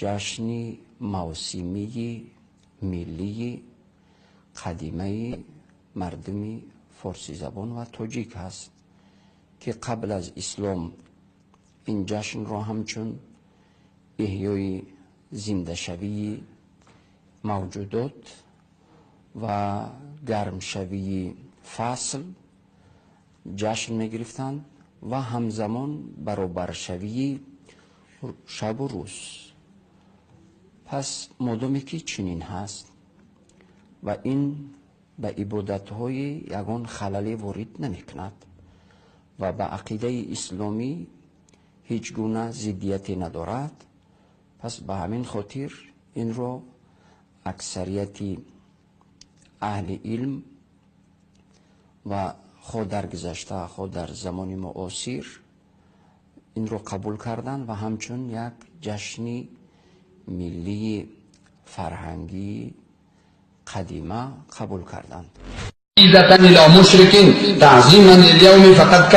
جشنی موسمی ملی قدیمه مردمی فارسی زبان و تاجیک است که قبل از اسلام این جشن را همچون احیای زنده شوی موجودات و گرم شوی فصل جشن می گرفتند و همزمان برابر شوی شب و روز. پس مادامی که چنین هست و این به عبادت‌های یگان خللی وارد نمی کند و به عقیده اسلامی هیچ گونه ضدیتی ندارد، پس به همین خاطر این را اکثریت اهل علم و خود در گذشته خود در زمان معاصر این را قبول کردن و همچون یک جشنی ملی فرهنگی قدیمه قبول کردند. عزة إلى مشرك تعظیما لليوم فقد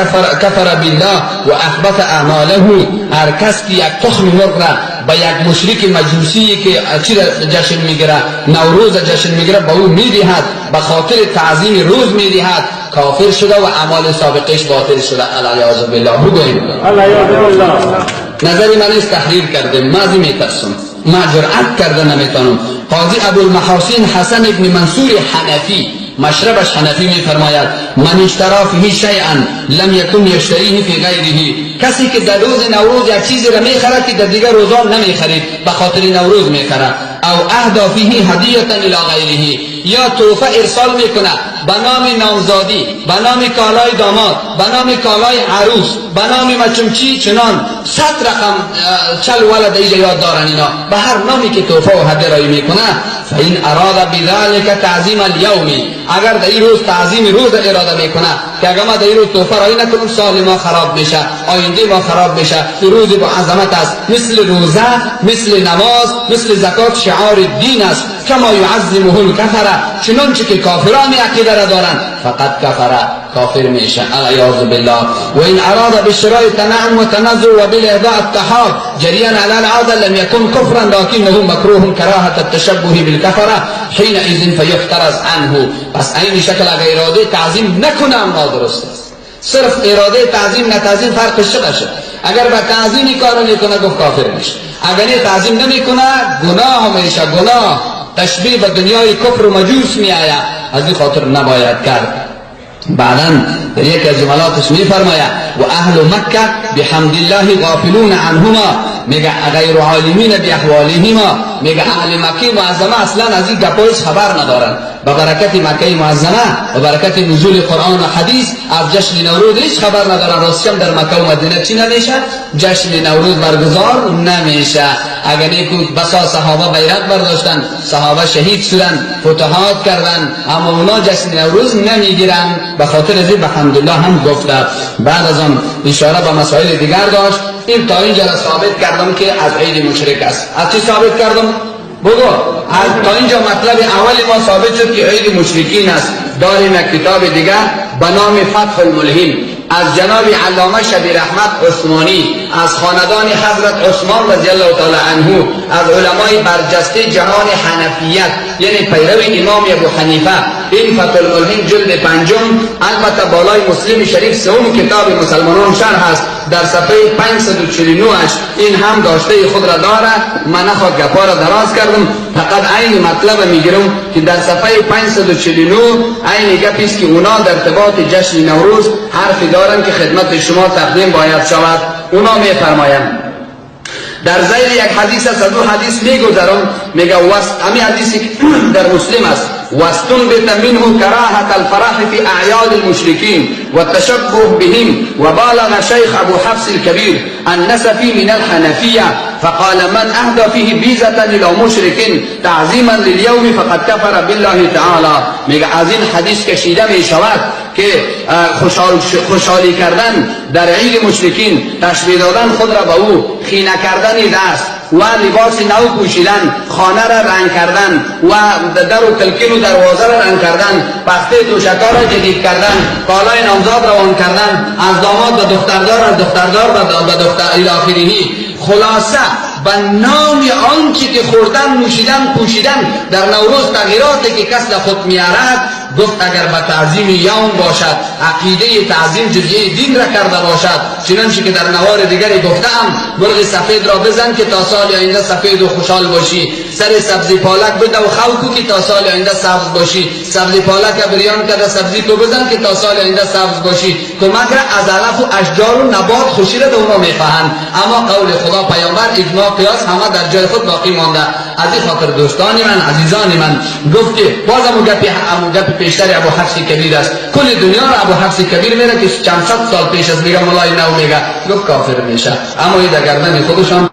كفر بالله و احبط اعماله. هر کس که یک تخم مرغ را به یک مشرک مجوسی که چی جشن میگیره، نوروز جشن میگیره، به او میدهد، به خاطر تعظیم روز میدهد، کافر شده و اعمال سابقش باطل شده. علیاذ بالله. بگویم نظری من است تحریر کرده، مازی میترسم، ما جرأت کرده نمیتونم. قاضی ابوالمحاسن حسن ابن منصور حنفی، مشربش حنفی می فرماید من اشترا فیه شیئا لم یکن یشتریه فی غیره. کسی که در روز نوروز یک چیزی را میخرد که در دیگر روزا نمیخرید، به خاطر نوروز میخرد. او اهدا فیه هدیه الی غیره، یا تحفه ارسال میکنه به نام نامزادی، به نام کالای داماد، به نام کالای عروس، به نام مچمچی چنان 100 رقم چل ولد ایجا یاد دارن اینا، به هر نامی که تحفه و هدیه رایی میکنه. فإن اراد بذلك تعظیم اليوم، اگر در این روز تعظیم روز اراده میکنه که اگر ما در این روز تحفه رایی نکنیم سال ما خراب میشه، آینده ما خراب میشه، این روز با عظمت است، مثل روزه، مثل نماز، مثل زکات شعار دین است. کما یعظمه الکفر، چنانچه که کافران عقیده را دارند، فقط کفر، کافر میشن. علیاذ بالله. و این اراد بشراء تنعم و تنزل و بالاهداء التحاب جريا على العاده لم يكن كفرا لكنه مكروه كراهه التشبه بالكفره حينئذ فيحترز عنه. پس این شکل اگر اراده تعظیم نکنه اما درست است. صرف اراده تعظیم نه تعظیم فرقش چه باشه؟ اگر با تعظیم کار نکنه گفت کافر میشه، اگر نه تعظیم نمیکنه گناه میشه، گناه تشبیه به دنیای کفر و مجوس می آید، از این خاطر نباید کرد. بعدا در یک از جملاتش می فرماید و اهل مکه بحمد الله غافلون عنهما، میگه غیر عالمین باحوالهما، میگه اهل مکه معظمه اصلا از این گپایش خبر ندارن. با برکت مکه معظمه و برکت نزول قرآن و حدیث از جشن نوروز هیچ خبر ندارن. راستشم در مکه و مدینه چی نمیشه؟ جشن نوروز برگزار نمیشه. اگر نیکو بسا صحابه بیرق برداشتن، صحابه شهید شدن، فتوحات کردن، اما اونا جشن نوروز نمیگیرن. به خاطر از این بحمدالله هم گفته. بعد از آن اشاره به مسائل دیگر داشت. این تا اینجا را ثابت کردم که از عید مشرک است. از چی ثابت کردم؟ بگو. از تا اینجا مطلب اولی ما ثابت شد که عید مشرکین است. داریم یک کتاب دیگر به نام فتح الملهم از جناب علامه شبیر احمد عثمانی، از خاندان حضرت عثمان رضی الله تعالی عنه، از علمای برجسته جهان حنفیت، یعنی پیرو امام ابو حنیفه. این فتح الملهم جلد 5، البته بالای مسلم شریف سوم کتاب مسلمانان شرح است. در صفحه 549 این هم داشته خود را داره. من نخواد گپا را دراز کردم، فقط عین مطلب میگیرم که در صفحه 549 عین گپی است که اونا در ارتباط جشن نوروز حرفی دارن که خدمت شما تقدیم باید شود. اونا میفرمایند در زیر یک حدیث است، از دو حدیث میگذرم، میگه همین حدیثی در مسلم است واستنبت منه كراهة الفرح في أعياد المشركين والتشبه بهم. وبالغ شيخ أبو حفص الكبير النسفي من الحنفية فقال من أهدى فيه بيزة إلى مشرك تعظيما لليوم فقد كفر بالله تعالى. میگه از این حدیث کشیده می شود که خوشحالی کردن در عید مشرکین، تشبیه دادن خود را به او، خینه کردن دست و لباس نو پوشیدن، خانه را رنگ کردن و در و کلکین و دروازه را رنگ کردن، پخته توشکا را جدید کردن، کالای نامزاد روان کردن، از داماد به دختردار، از دختردار به دختر الی آخره. خلاصه به نام آنچه که خوردن نوشیدن پوشیدن در نوروز تغییراتی که کس خود میارد گفت اگر به تعظیم یوم باشد عقیده تعظیم جزیه دین را کرده باشد چنانچه که در نوار دیگری گفتم مرغ سفید را بزن که تا سال آینده سفید و خوشحال باشی سر سبزی پالک بده و خوکو که تا سال آینده سبز باشی سبزی پالک بریان کرده سبزی تو بزن که تا سال آینده سبز باشی کمک را از علف و اشجار و نبات خوشی را اونا میخواهند اما قول خدا پیامبر اجماع قیاس همه در جای خود باقی مانده از این خاطر دوستان من عزیزان من گفت که باز امو گپ پیشتر ابو حفص کبیر است کل دنیا را ابو حفص کبیر میره که چند صد سال پیش از میگه مولای نو میگه گفت کافر میشه اما این در گردن خودشان